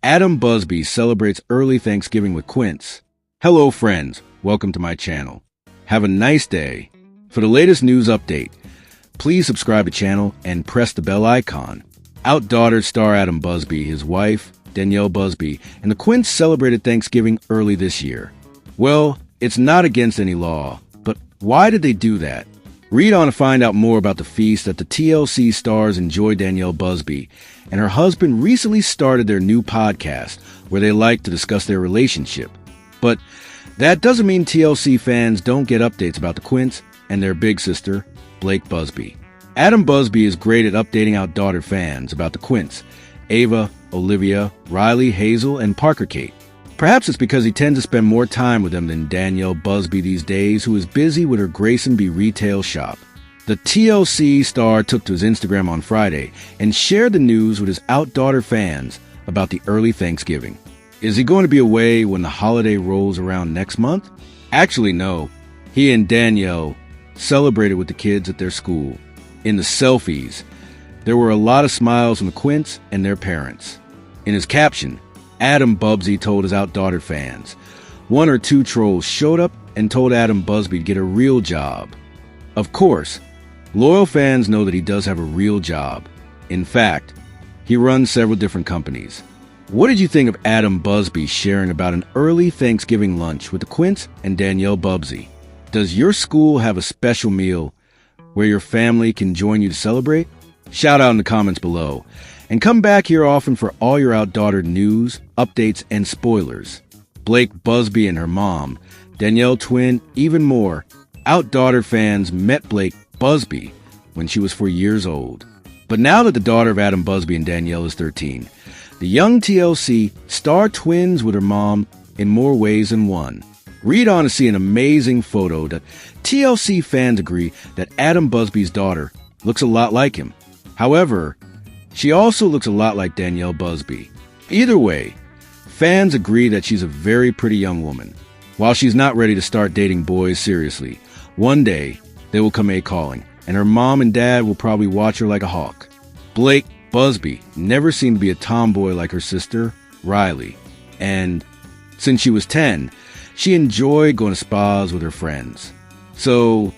Adam Busby celebrates early Thanksgiving with Quints. Hello, friends. Welcome to my channel. Have a nice day. For the latest news update, please subscribe to the channel and press the bell icon. OutDaughtered star Adam Busby, his wife, Danielle Busby, and the Quints celebrated Thanksgiving early this year. Well, it's not against any law, but why did they do that? Read on to find out more about the feast that the TLC stars enjoyedDanielle Busby and her husband recently started their new podcast where they like to discuss their relationship. But that doesn't mean TLC fans don't get updates about the Quints and their big sister, Blayke Busby. Adam Busby is great at updating OutDaughtered fans about the Quints, Ava, Olivia, Riley, Hazel, and Parker Kate. Perhaps it's because he tends to spend more time with them than Danielle Busby these days, who is busy with her Graeson Bee retail shop. The TLC star took to his Instagram on Friday and shared the news with his OutDaughtered fans about the early Thanksgiving. Is he going to be away when the holiday rolls around next month? Actually, no. He and Danielle celebrated with the kids at their school. In the selfies, there were a lot of smiles from the Quints and their parents. In his caption, Adam Busby told his OutDaughtered fans, one or two trolls showed up and told Adam Busby to get a real job. Of course, loyal fans know that he does have a real job. In fact, he runs several different companies. What did you think of Adam Busby sharing about an early Thanksgiving lunch with the Quints and Danielle Busby? Does your school have a special meal where your family can join you to celebrate? Shout out in the comments below. And come back here often for all your OutDaughtered news, updates, and spoilers. Blayke Busby and her mom, Danielle twin, even more. OutDaughtered fans met Blayke Busby when she was 4 years old. But now that the daughter of Adam Busby and Danielle is 13, the young TLC star twins with her mom in more ways than one. Read on to see an amazing photo that TLC fans agree that Adam Busby's daughter looks a lot like him. However, she also looks a lot like Danielle Busby. Either way, fans agree that she's a very pretty young woman. While she's not ready to start dating boys seriously, one day they will come a-calling, and her mom and dad will probably watch her like a hawk. Blayke Busby never seemed to be a tomboy like her sister, Riley, and since she was 10, she enjoyed going to spas with her friends. So,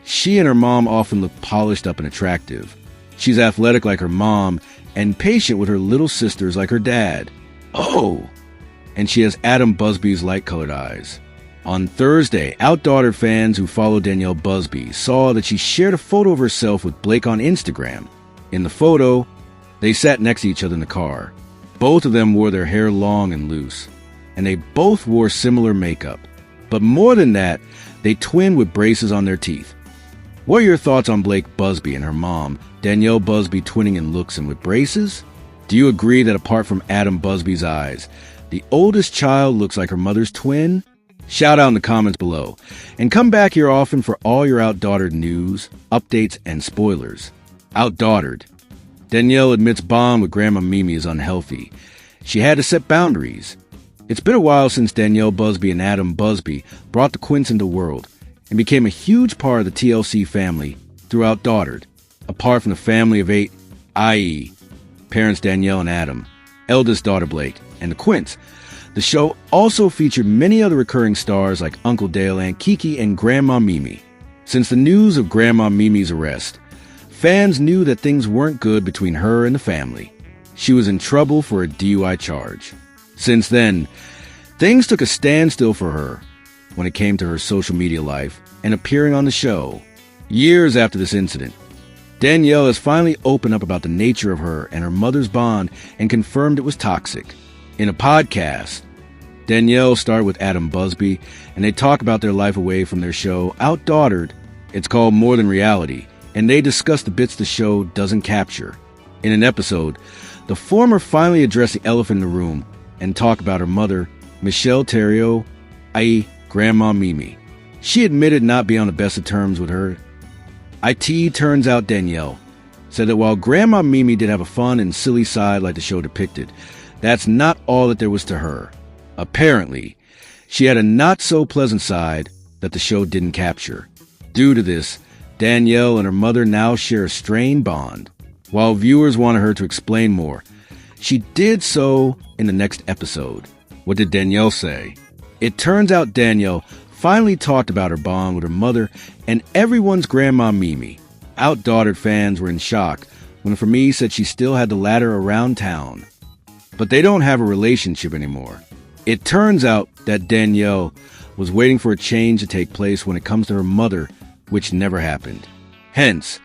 she and her mom often look polished up and attractive. She's athletic like her mom and patient with her little sisters like her dad. Oh! And she has Adam Busby's light-colored eyes. On Thursday, OutDaughtered fans who follow Danielle Busby saw that she shared a photo of herself with Blayke on Instagram. In the photo, they sat next to each other in the car. Both of them wore their hair long and loose, and they both wore similar makeup. But more than that, they twinned with braces on their teeth. What are your thoughts on Blayke Busby and her mom, Danielle Busby, twinning in looks and with braces? Do you agree that apart from Adam Busby's eyes, the oldest child looks like her mother's twin? Shout out in the comments below. And come back here often for all your OutDaughtered news, updates, and spoilers. OutDaughtered. Danielle admits bond with Grandma Mimi is unhealthy. She had to set boundaries. It's been a while since Danielle Busby and Adam Busby brought the Quints into the world and became a huge part of the TLC family through OutDaughtered. Apart from the family of 8, i.e., parents Danielle and Adam, eldest daughter Blayke, and the Quints, the show also featured many other recurring stars like Uncle Dale, Aunt Kiki, and Grandma Mimi. Since the news of Grandma Mimi's arrest, fans knew that things weren't good between her and the family. She was in trouble for a DUI charge. Since then, things took a standstill for her when it came to her social media life and appearing on the show. Years after this incident, Danielle has finally opened up about the nature of her and her mother's bond and confirmed it was toxic. In a podcast, Danielle starred with Adam Busby, and they talk about their life away from their show, OutDaughtered. It's called More Than Reality, and they discuss the bits the show doesn't capture. In an episode, the former finally addressed the elephant in the room and talk about her mother, Michelle Theriot, i.e. Grandma Mimi. She admitted not being on the best of terms with her. It turns out Danielle said that while Grandma Mimi did have a fun and silly side like the show depicted, that's not all that there was to her. Apparently, she had a not-so-pleasant side that the show didn't capture. Due to this, Danielle and her mother now share a strained bond. While viewers wanted her to explain more, She did so in the next episode. What did Danielle say? It turns out Danielle finally talked about her bond with her mother and everyone's grandma Mimi. OutDaughtered fans were in shock when Femi said she still had the ladder around town. But they don't have a relationship anymore. It turns out that Danielle was waiting for a change to take place when it comes to her mother, which never happened. Hence,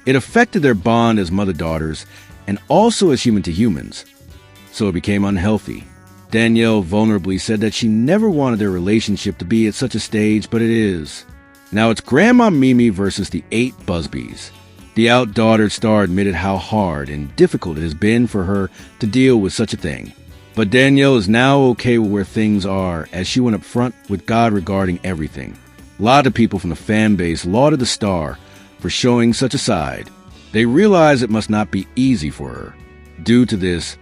it affected their bond as mother-daughters and also as human to humans. So it became unhealthy. Danielle vulnerably said that she never wanted their relationship to be at such a stage, but it is. Now it's Grandma Mimi versus the 8 Busbys. The OutDaughtered star admitted how hard and difficult it has been for her to deal with such a thing. But Danielle is now okay with where things are, as she went up front with God regarding everything. A lot of people from the fan base lauded the star for showing such a side. They realize it must not be easy for her. Due to this,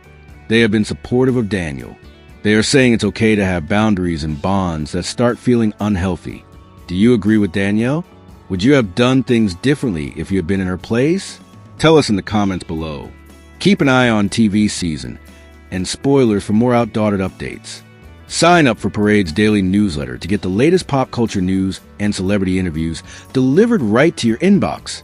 they have been supportive of Danielle. They are saying it's okay to have boundaries and bonds that start feeling unhealthy. Do you agree with Danielle? Would you have done things differently if you had been in her place? Tell us in the comments below. Keep an eye on TV season and spoilers for more OutDaughtered updates. Sign up for Parade's daily newsletter to get the latest pop culture news and celebrity interviews delivered right to your inbox.